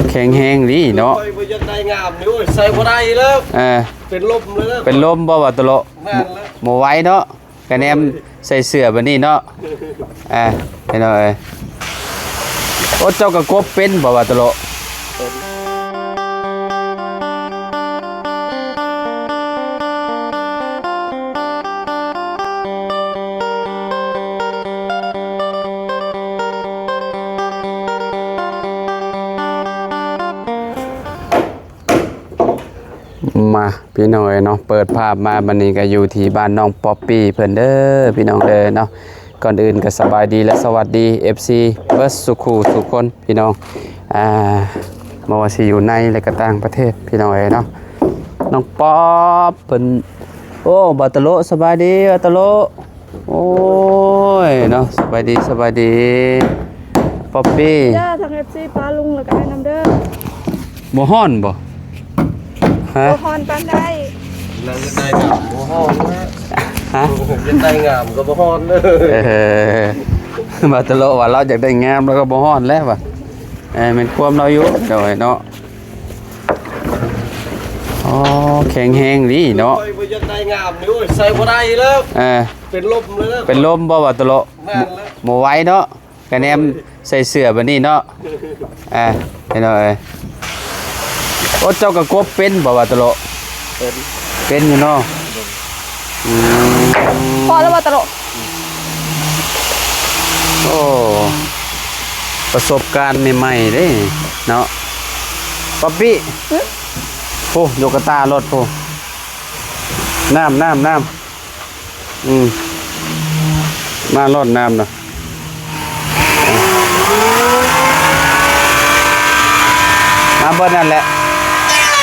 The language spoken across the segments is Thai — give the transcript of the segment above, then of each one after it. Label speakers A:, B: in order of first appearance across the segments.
A: แข็งแห้งดีเนาะ
B: ไปยังได้งามนี่โอ้ยใส่บ่ได้แล้วเป็นลมเลยนะ
A: เป็นลมบ่ว่าตะโลหมู่ไว้เนาะกะแนมใส่เสื้อบัดนี้เนาะให้หน่อยโอ้เจ้าก็กบเป็นบ่ว่าตะโลมาพี่น้องเนาะเปิดภาพมาบันนี้ก็อยู่ที่บ้านน้องป๊อปปี้เพิ่นเด้อพี่น้องเด้อเนาะก่อนอื่นก็สบายดีและสวัสดี FC เบิร์ดสุขูทุกคนพี่น้องมาว่าสิอยู่ในและก็ต่างประเทศพี่น้องเนาะน้องป๊อปเพิ่นโอ้บาตะโลสบายดีบาตะโลโอ้ยเนาะสบายดีป๊อปปี้
C: จ้าทาง FC ปลาลุงแล้วก็ให้นำเด้อ
A: บ่ฮ้อนบ่
C: ฮะฮอนปานได้
B: นั่นจะได้งามบ่ฮ้อนฮะจะได้งามก็บ่ฮ้อนเด้
A: อบาตะโลว่าเราอยากได้งามแล้วก็บ่ฮ้อนแล้วว่ะมันความเราอยู่โดยเนาะอ๋อแข็งแห้งดีเนาะ
B: ไปยังได้งามนี่โอ้ยใส่บ่ได้แล้วเป็นลมเลยนะ
A: เป็นลมบ่ว่าตะโลหมู่ไว้เนาะกะแนมใส่เสื้อบัดนี้เนาะให้หน่อยโอ้เจ้าก็กบเป็นบ่ว่าตะโลเป็นอยู่เนาะ
C: พอแล้วว่าตะโล
A: โอ้ประสบการณ์ใหม่ๆเด้เนาะป๊อปปี้โอ้โยกตารถโอ้น้ำมารถน้ำนะมาเบิ้ลนั่นแหละ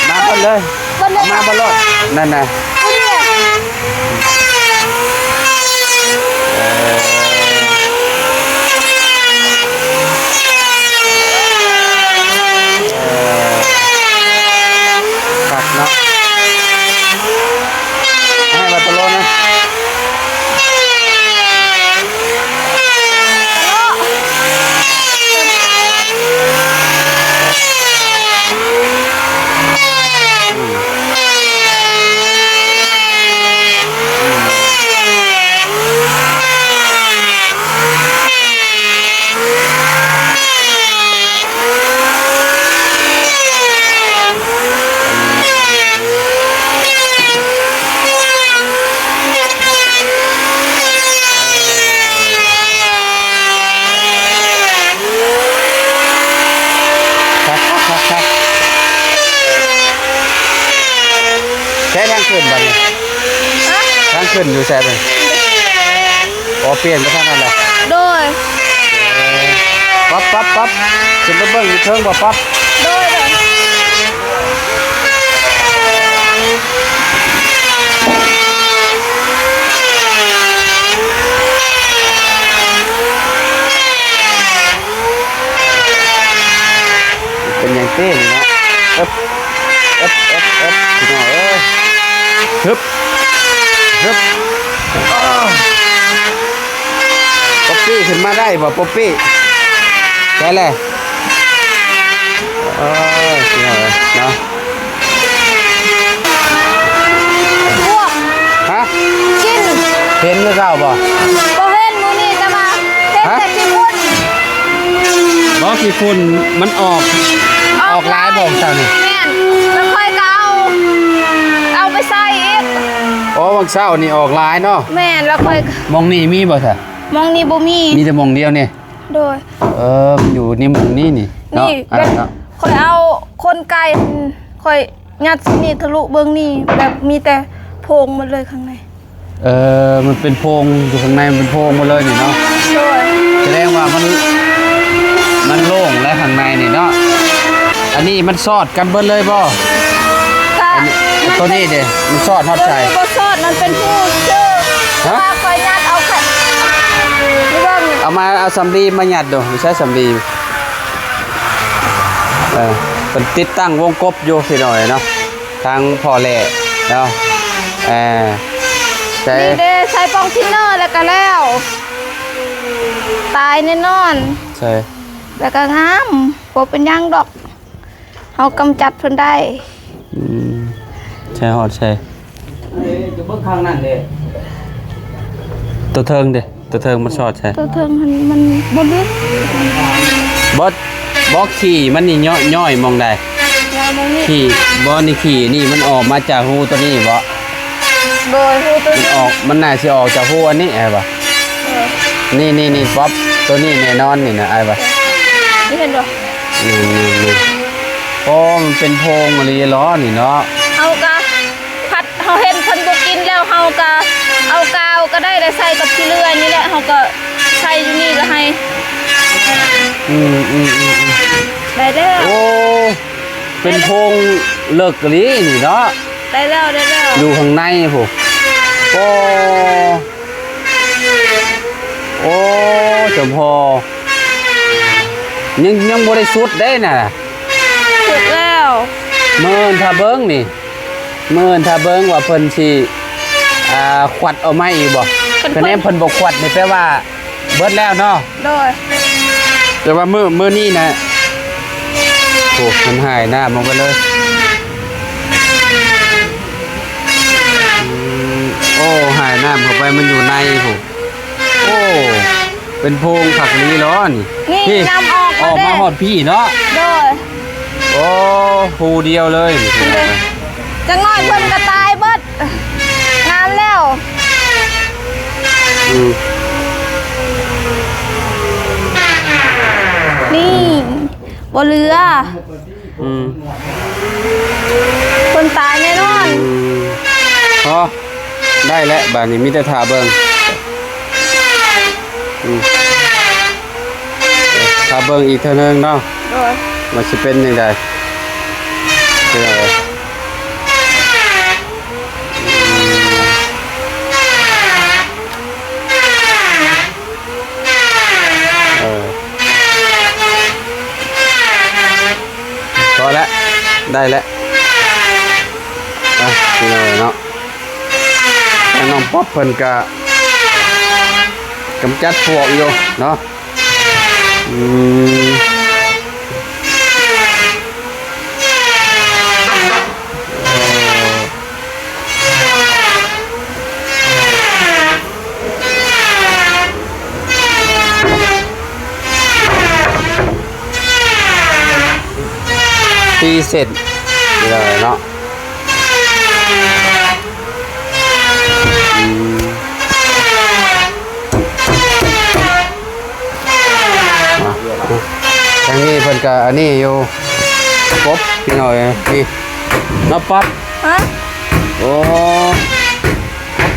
A: มาเบิ้ลเลยมาเบิ้ลรถนั่นน่ะขับเนาะให้บาตะโลนะใช้ทางขึ้นบ้างทางขึ้นอยู่แซ่บเลยอ๋อเปลี่ยนไปทางนั้นแหละ
C: โดย
A: ปั๊บขึ้นไปเบิ้งอยู่เทิงปั๊บ
C: โดย
A: เป็นอย่างเต้นเนาะพี่น้องเอ้ยฮึบป๊อปปี้ขึ้นมาได้ป่ะป๊อปปี้ใช่เลยพี่น้องเอ้ยเนาะ
C: พวก
A: ฮะ
C: กิน
A: เห็นหรือเปล่าบ่
C: เห็นมูนี่จะมาเห็นแต่ขี้ฝุ่น
A: บ่ขี้ฝุ่นมันออกลายบอกเจ้านี่
C: แล้วค่อยก็เอาไปใส่อีก
A: อ๋อบางเช้านี่ออกลายเนาะ
C: แม่นแล้วค่อย
A: มองนี่มีบ่ซะ
C: มองนี่บ่มี
A: แต่มองเดียวนี่
C: โดย
A: อยู่นี่มองนี่นี่
C: เนาะค่อยเอาคนไก่ค่อยงัดนี่ทะลุเบิ่งนี่แบบมีแต่โพรงหมดเลยข้างใน
A: มันเป็นโพรงอยู่ข้างในมันเป็นโพรงหมดเลยนี่เนาะ
C: โดย
A: แสดงว่ามันโล่งและข้างในนี่เนาะอันนี้มันซอดกันเบิดเลยบ่ตัวนี้เด้มันซอดฮอดใจ
C: บ่ซอดมันเป็นผู้ชื่อคอยยัดเอาไข่
A: เอามาเอาสำลีมาหยัดดูไม่ใช่สำลีเป็นติดตั้งวงกบอยู่พี่หน่อยเนาะทางพอแหล่เนาะ
C: ใช้ปองทินเนอร์แล้วก็แล้วตายแน่นอน
A: ใช่
C: แล้วก็งามบ่เป็นยังดอก เฮากำจัดเพิ่นได้
A: ใช่ฮอดใช่จะเบิ่งข้างนั่นเด้ตัวเทิงเด้ตัวเทิงมันชอดใช่
C: ตัวเทิงมันบ่ลึก
A: บ่ขี่มันนี่ย่อยมองได้
C: แล้วมันนี่
A: ขี่บ่นี่ขี่นี่มันออกมาจากหูตัวนี้บ่
C: โดยฮู้ตัว
A: มันออกมันน่าสิออกจากหูอันนี้ไอ้บ่ นี่ป๊อปตัวนี้แน่นอนนี่นะไอ้บ่
C: นี่เห็นบ่
A: นี่โอ้มันเป็นโพรงอะไรล้อนี่เนาะ
C: เฮาก็พัดเฮาเห็นเพิ่นบ่กินแล้วเฮาก็เอากาวก็ได้ใส่กับขี้เลื่อยนี่แหละเฮาก็ใส่อยู่นี่ก็ให้ได้แล้ว
A: โอ้เป็นโพรงเลิกกะลีนี่เนาะ
C: ได้แล้ว
A: อยู่ข้างในผู้โอ้จมพอยังบ่ได้สุดได้น่ะ
C: ถูกแล้ว
A: เมินถ้าเบิ่งนี่เมินถ้าเบิ่งว่าเพิ่นสิขวัดเอาไม้อีกบ่คะแนนเพิ่นบ่ขวัดนี่แปลว่าเบิดแล้วเนาะ
C: โดย
A: แต่ว่ามื้อนี้นะโอ้มันหายหน้ามันไปเลยโอ้หายหน้าเข้าไปมันอยู่ในผู้โอ้เป็นโพรงผักนี้ล้อนี่
C: นี่นำออก
A: มาฮอดพี่เนาะ
C: โดย
A: โอ้ภูเดียวเลยนี่
C: จะง่อยเพิ่นก็ตายเบิดงามแล้ว
A: อืม
C: นี่บ่เหลือ
A: อืม
C: คนตายแน่นอน
A: พอได้แล้วบาดนี้มีแต่ทาเบิ่งทาเบิ่งอีกเท่านึงเนาะ
C: โดย
A: มันสิเป็นยังไงเป็นอะไรพอแล้วได้แล้วเป็นอะไรเนาะแต่น้องป๊อปเพิ่นก็กำจัดพวกอยู่เนาะตีเสร็จเลยเนาะทางนี้เพิ่นก็อันนี้อยู่ป๊บพี่หน่อยนี่เนาะป๊บ
C: ฮะ
A: โอ้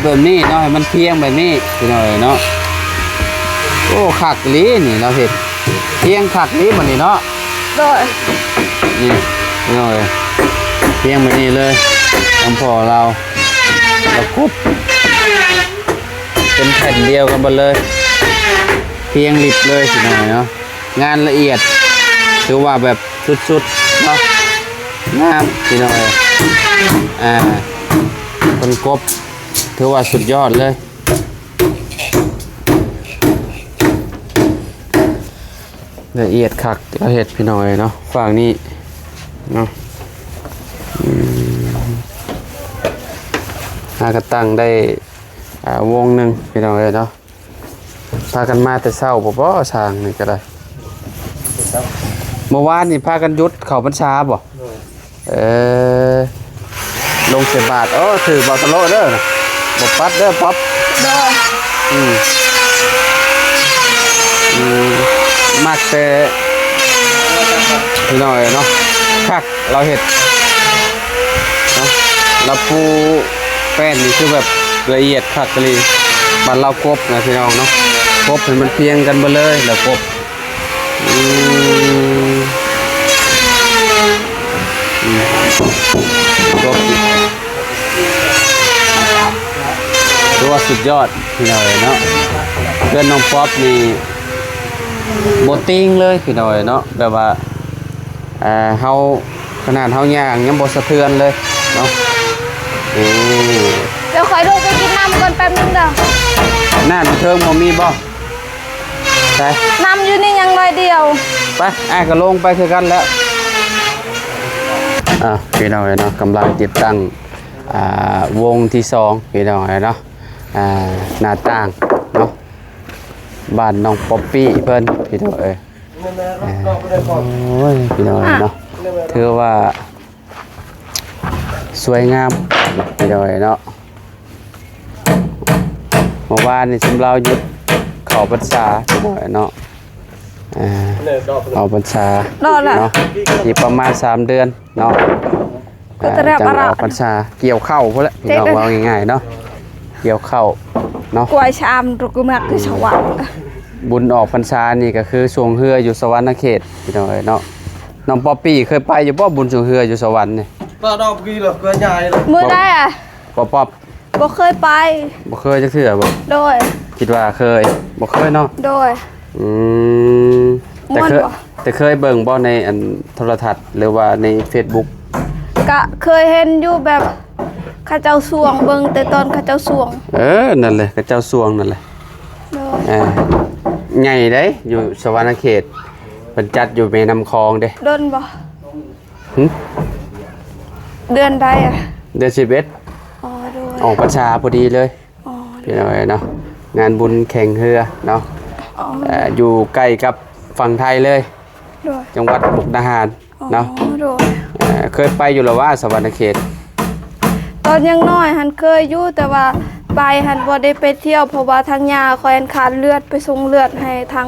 A: แบบนี้เนาะให้มันเพียงแบบนี้พี่หน่อยเนาะโอ้ขักลีนี่เราเห็นเพียงขักลีมันนี่เนาะ
C: โดย
A: นี่พี่หน่อยเพียงแบบนี้เลยทำพอเราคุบเป็นแผ่นเดียวกันหมดเลยเพียงลิบเลยพี่หน่อยเนาะงานละเอียดถือว่าแบบสุดๆเนาะงามพี่หน่อยคนกบถือว่าสุดยอดเลยละเอียดคักละเอียดพี่หน่อยเนาะฝั่งนี้เนาะหากระตั้งได้วงหนึ่งพี่หน่อยเนาะพากันมาแต่เช้าบ่สร้างนี่ก็ได้เมื่อวานนี่พากันยุดเขาพรรษาบ่ลงเสบาทถือบาตะโลเด้อบ่ปัดเด้อป๊อป
C: โดย
A: มักแต่พี่น้อยเนาะคักเราเห็ดเนาะเราปูแป้นนี่คือแบบละเอียดคักเลยบ้านเรากบนะพี่น้องเนาะกบให้มันเพียงกันไปเลยแล้วกบกบตัวสุดยอดพี่น้อยเนาะเพื่อนน้องป๊อปนี่โบติ้งเลยพี่น้อยเนาะแบบว่าเฮาขนาดเฮาย่างยังบ่สะเทือนเลยเนาะ
C: เดี๋ยวคอยลงไปกินน้ำก่อนแป๊บนึงเด้อ
A: หน้าเทิงบ่มีบ่ไป
C: น้ำอยู่นี่ยังน้อยเดียว
A: ไปอ้ายก็ลงไปคือกันแล้ว พี่น้องเนาะกำลังติดตั้งวงที่2พี่น้องเนาะหน้าต่างเนาะบ้านน้องป๊อปปี้เพิ่นพี่น้องโอ้ยพี่น้องเนาะถือว่าสวยงามพี่น้องเนาะเมื่อวานนี่สำเราหยุดเข้าพรรษาพี่น้องเนาะเอาพรรษาเนาะอีกประมาณ3เดือนเนาะจังออกพรรษาเกี่ยวเข้าพุ่นแหละพี่น้องว่าง่ายๆเนาะเกี่ยวเข้าเนาะ
C: กล้วยชามตรุมักคือสวรรค์
A: บุญออกพรรษานี่ก็คือช่วงเฮืออยู่สวรรค์เขตพี่น้องเนาะน้องป๊อปปี้เคยไปอยู่บ่บุญช่วงเฮืออยู่สวรรค์นี่
B: ก็ดอกกี่หรอกก็ใหญ่เลย
C: มื้อได้อ่ะ
A: ป๊อป
C: บ่เคยไป
A: บ่เคยจักเทื่อบ่
C: โดย
A: คิดว่าเคยบ่เคยเนาะ
C: โดย
A: แต่เคยเบิ่งบ่ในอันโทรทัศน์หรือว่าใน Facebook
C: ก็เคยเห็นอยู่แบบข้าเจ้าสวงเบิ่งแต่ตอนข้าเจ้าสวง
A: นั่นแหละข้าเจ้าสวงนั่นแหละ
C: โดย
A: ใหญ่เด้อยู่สวรรค์เขตเพิ่นจัดอยู่แม่น้ำคลองเด้
C: เดือนบ่เดือนใดอ่ะ
A: เดือน11ออกพรรษาพอดีเลยพี่น้องเนาะงานบุญแข่งเรือเนาะอยู่ใกล้กับฝั่งไทยเลยจังหวัดมุกดาหารเนาะเคยไปอยู่หรือว่าสวรรค์เขต
C: ตอนยังน้อยหันเคยอยู่แต่ว่าไปหันบ่ได้ไปเที่ยวเพราะว่าทางยาคอยอันขาดเลือดไปส่งเลือดให้ทาง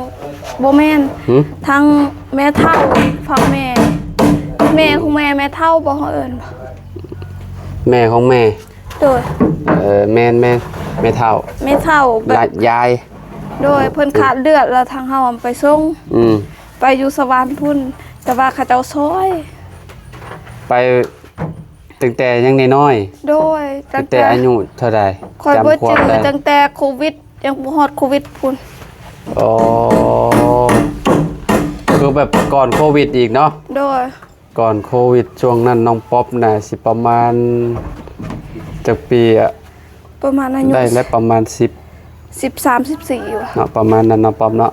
C: บ่แม่นทางแม่เฒ่าฝั่งแม่ของแม่เฒ่าบ่เอิ้น
A: แม่ของแม่
C: โดย
A: แม่เฒ่าแบบยาย
C: โดยเพิ่นขาดเลือดแล้วทางเฮาไปส่งไปอยู่สวรรค์พุ่นแต่ว่าเขาเจ้าซอย
A: ไปตั้งแต่ยังน้อย
C: โดย
A: ตั้งแต่อายุเท่าใด
C: คอยบ่จื้อตั้งแต่โควิดยังบ่ฮอดโควิดพุ่น
A: อ๋อคือแบบก่อนโควิดอีกเนาะ
C: โดย
A: ก่อนโควิดช่วงนั้นน้องป๊อปน่ะสิประมาณจักปีอะ
C: ประมาณอายุ
A: ได้แล้วประมาณ
C: 13 14อยู่
A: เนาะประมาณนั้นน้องป๊อปเนาะ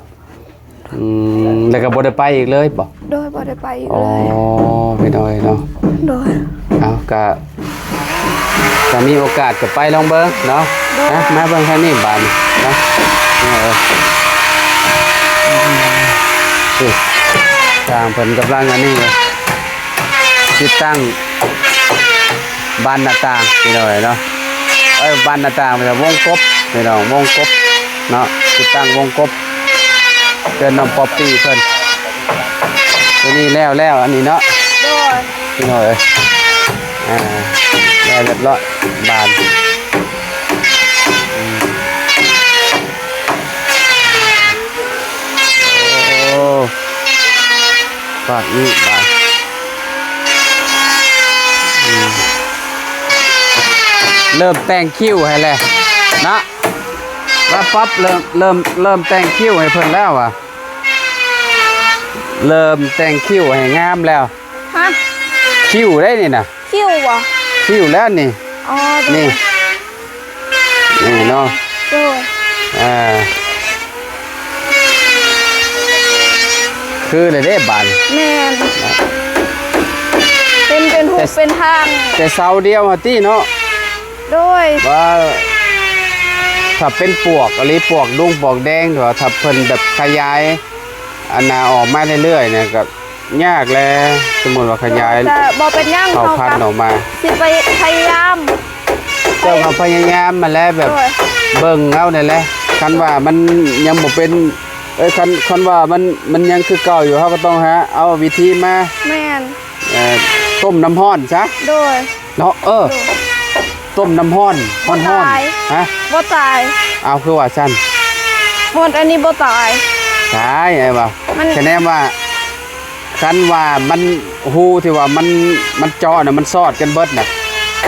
A: แล้วก็บ่ได้ไปอีกเลยบ่
C: โดยบ่ได้ไปอีกเลย
A: อ๋อไม่น้อยเนาะ
C: โดย
A: เอาก็มีโอกาสก็ไปลองเบิ่งเนาะมาเบิ่งแค่นี้บาดเนาะทางเพิ่นกำลังอันนี้เลยติดตั้งบานหน้าต่างนี่หน่อยเนาะบานหน้าต่างเป็นวงกบนี่น้องวงกบเนาะติดตั้งวงกบเดินน้องป๊อปปี้เพิ่นตัวนี้แล้วอันนี้เนาะนี่หน่อยแล้วเรียบร้อยบานโอ้ฝากนี่บานเริ่มแต่งคิ้วให้แล้วนะว่าป๊อปเริ่มแต่งคิ้วให้เพิ่นแล้วอ่ะเริ่มแต่งคิ้วให้งามแล้ว
C: ฮะ
A: คิ้วได้นี่นะ
C: คิ้ววะ
A: คิ้วแล้วนี่นี่เนาะคือเลยได้บาน
C: แม่เป็นหูเป็นทาง
A: แต่เสาเดียวอ่ะตี้เนาะ
C: โดย
A: ว่าถ้าเป็นปวกอะไรปวกดุ้งปวกแดงถ้าเพิ่นแบบขยายอันน่ะออกมาเรื่อยๆเนี่ยก็ยากแล้วสมมุติว่าขยาย
C: แต่บ่เป็นย่าง
A: เขาพันออกมา
C: สิไปพยายาม
A: เจ้าเขาพยายามมาแล้วแบบเบิ่งเอาเนี่ยแหละคันว่ามันยังบ่เป็นคันว่ามันยังคือเก่าอยู่เฮาก็ต้องหาเอาวิธีมา
C: แม่น
A: ต้มน้ำร้อนซะ
C: โดย
A: เนาะต้มน้ำร้อนฮะ
C: บ่ตาย
A: เอาคือว่าซั่น
C: หมดอันนี้บ่ตาย
A: ตายไอ้บ่แค่แน่ว่าคันว่ามันฮู้ที่ว่ามันเจาะน่ะมันซอดกันเบิดน่ะ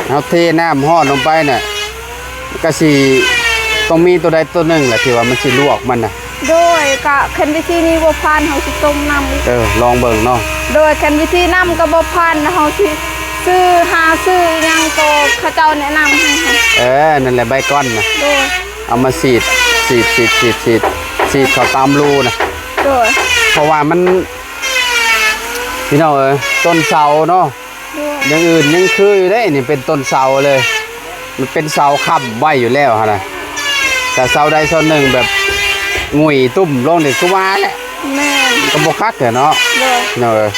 A: เอาเทน้ำร้อนลงไปน่ะก็สิต้องมีตัวใดตัวหนึ่งแหละที่ว่ามันสิลวกมันน่ะ
C: โดยกะคันวิธีนี้บ่ผ่านเฮาสิต้มน้
A: ำลองเบิ่งเนาะ
C: โดยคันวิธีน้ำก็บ่ผ่านเฮาสิซื้อยังก็เขาเจ้าแนะนำให้
A: นั่นแหละใบก้อนน่ะ
C: โดย
A: เอามาฉีดเข้าตามรูน่ะ
C: โดย
A: เพราะว่ามันพี่น้องต้นเสาเนาะ อย่างอื่นยังคืออยู่ได้นี่เป็นต้นเสาเลยมันเป็นเสาค้ำไว้อยู่แล้วฮะนะแต่เสาใดเสาหนึ่งแบบงุยตุ่มลงนี่คือว่าแหละ
C: แม่น
A: ก็บ่คักเนาะ
C: เลย
A: เนอะ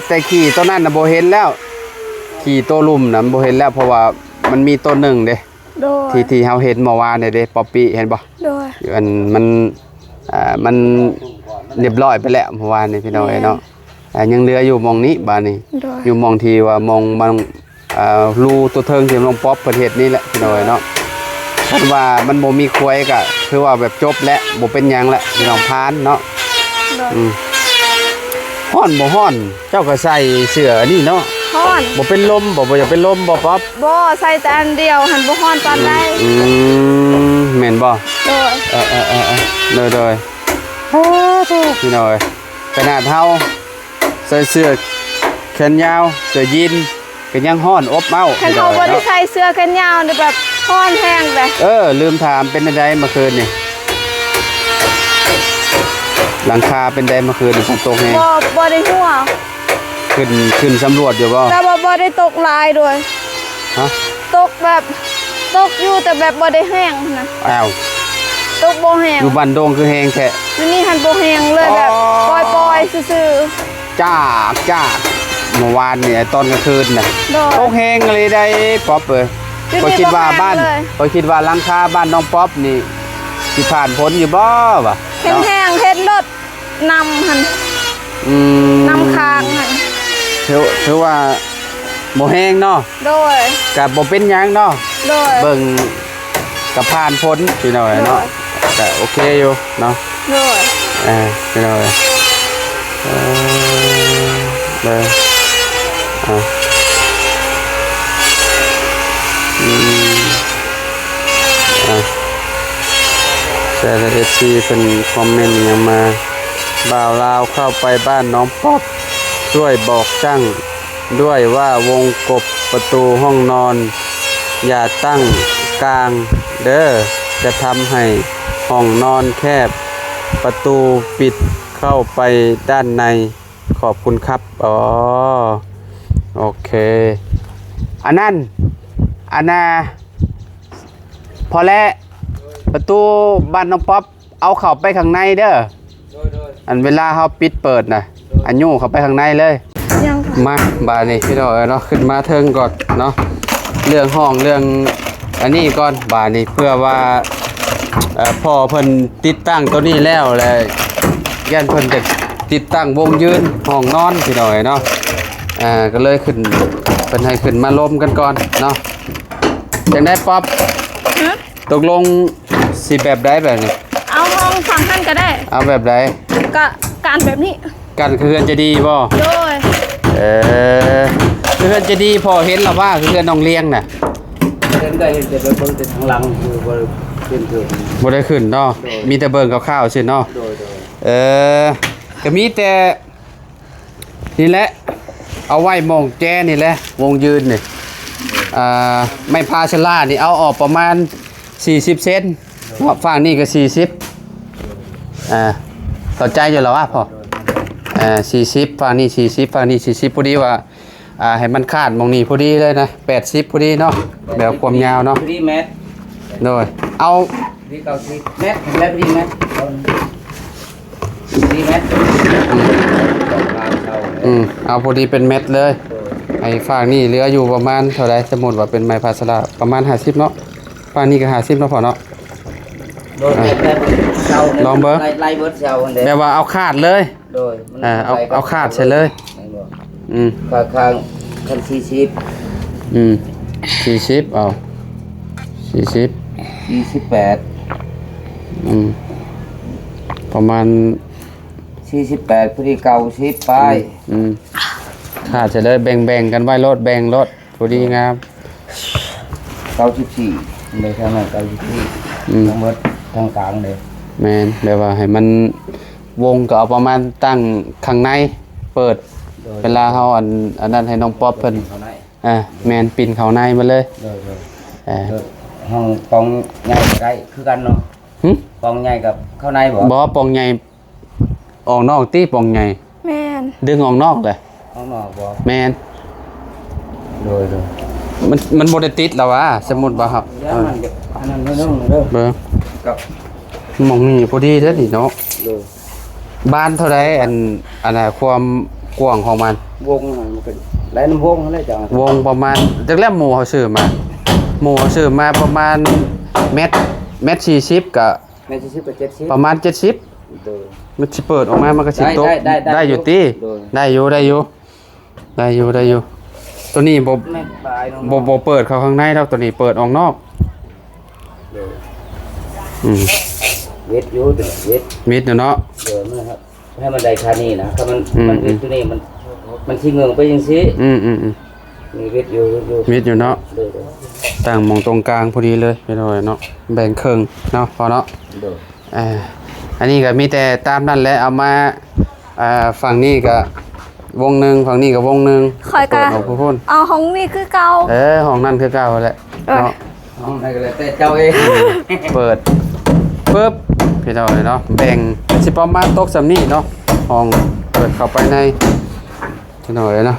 A: แต่ขี่ตัวนั้นน่ะบ่เห็นแล้วขี่ตัวลุ่มน่ะบ่เห็นแล้วเพราะว่ามันมีตัวหนึ่งเด้
C: โดย
A: ที่เฮาเห็นเมื่อวานเนี่ยเด้ป๊อปปี้เห็นบ่
C: โดย
A: มันเรียบร้อยไปแล้วเมื่อวานนี่พี่น้องเนาะยังเหลืออยู่มองนี้บาดนี้
C: โดย
A: อยู่มองที่ว่ามองมันรูตัวเทิงที่ลงป๊อปประเทศนี้แหละพี่น้องเนาะคันว่ามันบ่มีควยก็คือว่าแบบจบแล้วบ่เป็นหยังละพี่น้องพานเนาะ
C: โดย
A: ฮ้อนบ่ฮ้อน เจ้าก็ใส่เสื้ออันนี้เนาะ
C: ฮ้อน
A: บ่เป็นลมบ่อยากเป็นลมบ่ป๊อป
C: บ่ใส่แต่อันเดียวหันบ่ฮ้อนปานใด
A: แม่นบ่
C: โดย
A: เลยพี่น้อยขนาดเฮาใส่เสื้อแขนยาวเสื้อยีนก็ยังฮ้อนอบเอ้า
C: คันเฮาบ่ได้ใส่เสื้อแขนยาวนี่แบบฮ้อนแห้งเลย
A: ลืมถามเป็นไดเมื่อคืนนี่หลังคาเป็นไดเมื่อคืนนี่ฝนตกแฮง
C: บ่ได้หัว
A: ขึ้นสำรวจอยู่บ่
C: แต่ว่าบ่ได้ตกหลายด้วย
A: ฮะ
C: ตกแบบตกอยู่แต่แบบบ่ได้แห้งนะ
A: อ้าว
C: ตกบ่แห้ง
A: อยู่บ้านโดงคือแฮงแท้
C: อยู่นี่หันบ่แห้งเลยแบบ
A: อ๋
C: ป
A: อ
C: ล่อยๆซื่อ
A: จ้าเมื่อวานนี่ตอนกลางคืนน่ะ
C: ๆโดย
A: ตกแฮงเลยได้ป๊อปเอ้ย
C: อยู่
A: ก็
C: นี่
A: คิดว่าบ้าน
C: บ่แห้งเลย
A: ก็คิดว่าหลังคาบ้านน้องป๊อปนี่สิผ่านพ้นอยู่บ่วะ
C: แห้งๆเฮ็ดรถนำหั่น
A: อืม
C: นำค้างหั่น
A: ถือว่าบ่แห้งเนาะ
C: โดย
A: กับบ่เป็นหยังเนาะ
C: โดย
A: เบิ่งกับผ่านพ้นพี่น้อยเนาะก็โอเคอยู่เนาะ
C: โดย
A: พี่น้อยเลยแต่ละเอฟซีเป็นคอมเมนต์ยังมาบ่าวลาวเข้าไปบ้านน้องป๊อปช่วยบอกช่างด้วยว่าวงกบประตูห้องนอน อย่าตั้งกลางเด้อจะทำให้ห้องนอนแคบประตูปิดเข้าไปด้านในขอบคุณครับอ๋อโอเคอันนั้นอันน่ะพอแล้วประตูบ้านน้องป๊อปเอาเข้าไปข้างในเด้ออันเวลาเขาปิดเปิดน่ะอันยู่เข้าไปข้างในเลย
C: ยังค่ะ
A: มาบาดนี้พี่น้องเนาะขึ้นมาเทิงก่อนเนาะเรื่องห้องเรื่องอันนี้ก่อนบาดนี้เพื่อว่าพ่อเพิ่นติดตั้งตัวนี้แล้วแหละย่านเพิ่นจะติดตั้งวงยืนห้องนอนพี่น้องเนาะก็เลยขึ้นเพิ่นให้ขึ้นมาล้มกันก่อนเนาะจังได้ป๊อปตกลงสิแบบใดแบบนี้
C: เอาห้องฝั่งท่านก็ได้
A: เอาแบบใด
C: ก็การแบบนี้
A: กันคือเพื่อนจะดีบ่
C: โดย
A: คือเพื่อนจะดีพอเห็นแล้วว่าคือเพื่อนน้องเลี้ยงน่ะ
B: เห็นได้เห็นแต่เบิ่งแต่ทางหลังคือบ่ขึ้นคือ
A: บ่ได้ขึ้นเนาะมีแต่เบิ่งคร่าวๆสิเนาะ
B: โดย
A: ก็มีแต่นี่แหละเอาไว้มองแจ้นี่แหละวงยืนนี่ไม่พาชล่านี่เอาออกประมาณ40เซนเนาะฝั่งนี้ก็40เข้าใจอยู่แล้วว่าพ่อ40ฝั่งนี้40ฝั่งนี้40พอดีว่าให้มันคาดมองนี้พอดีเลยนะ80พอดีเนาะแบบความยาวเนาะ
B: 3 เมตร
A: โดยเอา
B: ที่เก่า10 เมตรแล้ว3 เมตร4 เมตร
A: เอาพอดีเป็นเม็ดเลยไอ้ฝั่งนี้เหลืออยู่ประมาณเท่าไรสมมุติว่าเป็นไม้พาสลาประมาณ50เนาะฝั่งนี้ก็50เนาะพอเนาะ
B: โดยแบบเช้า
A: ลองเบิ่ง
B: ไล่เบิดเช้าอันเด้
A: แบบว่าเอาคาดเลย
B: โดย
A: เอาคาดใช่เลย
B: ข้างคัน40
A: 40เอา40
B: 48
A: ประมาณ
B: 48พอดีเก่า10ไป
A: คาดใช่เลยแบ่งกันไว้รถแบ่งรถพอดีงาม
B: 94ในทางนั้น94ทั้งหมดทางกลางเลย
A: แมนแบบว่าให้มันวงก็เอาประมาณตั้งข้างในเปิดเวลาเฮาอันนั้นให้น้องป๊อปเพิ่น
B: เขาไหน
A: แมนปิ่นเข้าในมาเลย
B: โดยห้องปองใหญ่ใกล้คือกันเนาะ
A: หึ
B: ปองใหญ่กับเข้าในบ่
A: บ่ปองใหญ่ออกนอกตีปองใหญ่
C: แม่น
A: ดึงออกนอกเลย
B: ห้อง างนอกบ่
A: แม่น
B: โดย
A: มันบ่ได้ติดแล้ววะสมมุติว่าครับ
B: ย่ามันจะอันนั้นไม่ต้องเด้อ
A: เบิ่ง
B: กับ
A: หม่องนี้พอดีเด้อนี่เนาะ
B: โดย
A: บ้านเท่าใดอันน่ะความกว้างของมัน
B: วงมันเป็นหลายน้ำวงนั่นแหละจัง
A: วงประมาณจักแลหมู่เขาซื้อมาประมาณเมตร40กับ
B: แม่สิบกับ70
A: ประมาณ70
B: โดย
A: มันสิเปิดออกมามันก็สิตก
B: ได้
A: อยู่ติ
B: โดย
A: ได้อยู่ตัวนี้บ่
B: แม่ปลายน้อง
A: บ่เปิดเข้าข้างในดอกตัวนี้เปิดออกนอก
B: โดย
A: อืม
B: เวทอยู่เด้อเวท
A: มิดเนาะ
B: เดี๋ยวนะครับให้มันได้ค่านี้นะถ้ามัน
A: อืม
B: มันเวทตัวนี้มันที่เงืองไปจังซี่
A: อืม
B: มีเวทอยู่
A: มิดอยู่เนาะ
B: โดย
A: ตั้งหมองตรงกลางพอดีเลยไปหน่อยเนาะแบ่งครึ่งเนาะพอเนาะ
B: โดย
A: อันนี้ก็มีแต่ตามนั่นแหละเอามาฝั่งนี้ก็วงหนึงฝั่งนี้ก็วงหนึง
C: คอยกะ
A: เปิดออกพุ่น
C: เอาห้องนี้คือเก่า
A: ห้องนั่นคือเก่าแหละเนาะ
B: ห้องไหนก็แล้วแต่เจ้าเอง
A: เปิดปึ๊บพี่น้องเนาะแบ่งสิประมาณตกสำนี้เนาะห้องเปิดเข้าไปในพี่น้องเนาะ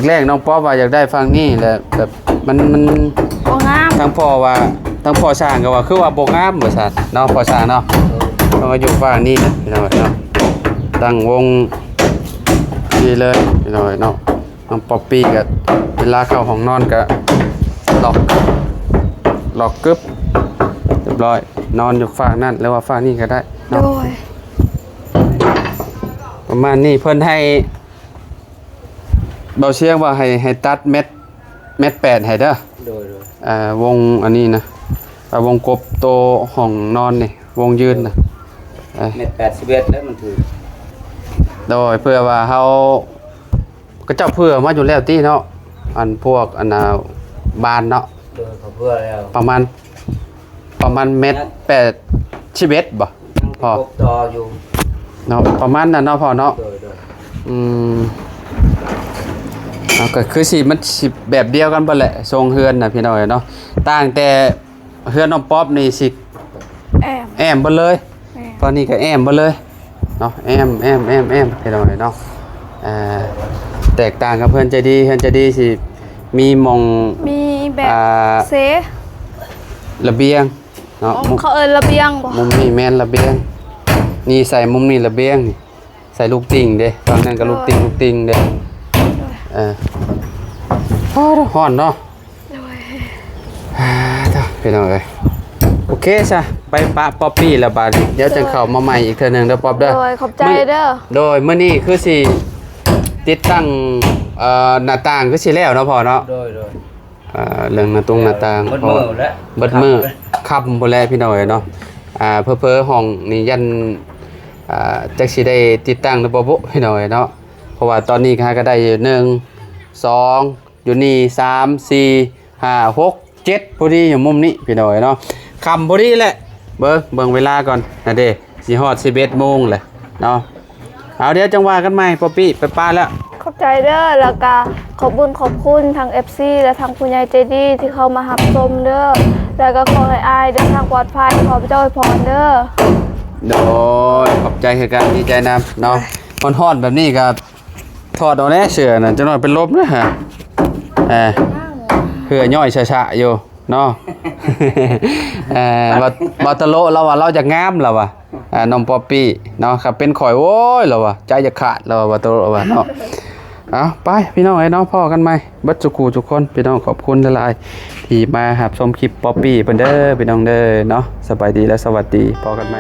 A: แรกๆน้องป๊อปว่าอยากได้ฝั่งนี้แหละแบบมัน
C: บ่งาม
A: ทั้งพ่อช่างก็ว่าคือว่าบ่งามว่าซั่นเนาะพ่อช่างเนาะต้องมาอยู่ฝั่งนี้นะพี่น้องเนาะตั้งวงนี่เลยพี่น้องเนาะน้องป๊อปปี้ก็เวลาเข้าห้องนอนก็ล็อกกึบเรียบร้อยนอนอยู่ฝั่งนั้นหรือว่าฝั่งนี้ก็ได้
C: โด
A: เนาะ
C: ย
A: ประมาณนี้เพิ่นให้เบาเชียงว่าให้ตัดเม็ด8ให้เด้อ
B: โดย
A: วงอันนี้นะวงกบโตห้องนอนนี่วงยืนนะ
B: เม็ด81แล้วมันถือ
A: โดยเพื่อว่าเฮาก็เจ้าเพื่อมาอยู่แล้วติเนาะอันพวกอันน่ะบานเนาะ
B: โดยเขาเพื่อแล้ว
A: ประมาณเม็ด8ชีเวตบ่ พอ
B: กบต่ออยู่
A: เนาะประมาณนั้นเนาะพอเนาะ
B: โดย
A: อืมเอาก็คือสิมันสิแบบเดียวกันเบ่แหละทรงเฮือนน่ะพี่น้อยเนาะต่างแต่เฮือนน้องป๊อบนี่สิ
C: แอม
A: แอมเบ่เลย
C: แอม
A: ตอนนี้ก็แอมเบ่เลยเนาะแอมพี่น้อยเนาะแตกต่างกับเพื่อนใจดีสิมีหมอง
C: มีแบบ
A: อ่า
C: เซ
A: ระเบียงเนาะมุม
C: เขาเอิ้นระเบียงบ่
A: มุมนี้แม่นระเบียงนี่ใส่มุมนี้ระเบียงนี่ใส่ลูกติ่งเด้ตอนนั้นก็ลูกติ่งเด้ฮ้อนเนาะพี่น้องเอ้ยโอเคซะไปปะป๊อปปี้แล้วบาดนี้เดี๋ยวจังเข้ามาใหม่อีกเทื่อหนึงเด้อป๊อปเด้อ
C: โดยขอบใจเด้อ
A: โดยมื้อนี้คือสิติดตั้งหน้าต่างคือสิแล้วเนาะพ่อเนาะ
B: โดย
A: เรื่องหน้าต่าง
B: เบิดมือแล้ว
A: เบิดมือค่ำพุ่นแลพี่น้อยเนาะเพ้อๆห้องนี่ยันจักสิได้ติดตั้งหรือบ่บุพี่น้อยเนาะเพราะว่าตอนนี้ก็ได้อยู่1 2อยู่นี่3 4 5 6 7พอดีอยู่มุมนี้พี่น้อยเนาะค่ำพอดีแหละเบิ่งเวลาก่อนนะเด้สิฮอด 11:00 นแหละเนาะเอาเดี๋ยวจังว่ากันใหม่ป๊อปปี้ไปป้าแล้ว
C: ขอบใจเด้อแล้วก็ขอบคุณทาง FC และทางผู้ใหญ่ใจดีที่เข้ามารับชมเด้อแล้วก็ขอให้อายเดินทางปลอดภัยขอพระเจ้าอวยพรเด้อ
A: โดยขอบใจคือการดีใจนำเนาะมันฮอดแบบนี้ก็ถอดเอาแน่เสือน่ะจะน้อยเป็นลมนะฮะเพื่อย่อยชะๆอยู่เนาะ บาตะโลเราว่าเราจะงามแล้วว่ะน้องป๊อปปี้เนาะครับเป็นข่อยโว้ยแล้วว่ะใจจะขาดแล้วว่ะบาตะโลว่ะเนาะเอาไปพี่น้องไอ้น้องพ่อกันไหมเบัดสุขูทุกคนพี่น้องขอบคุณหลายๆที่มาหับชมคลิปป๊อปปี้เพิ่นเด้อพี่น้องเด้อเนาะสบายดีและสวัสดีพอกันไหม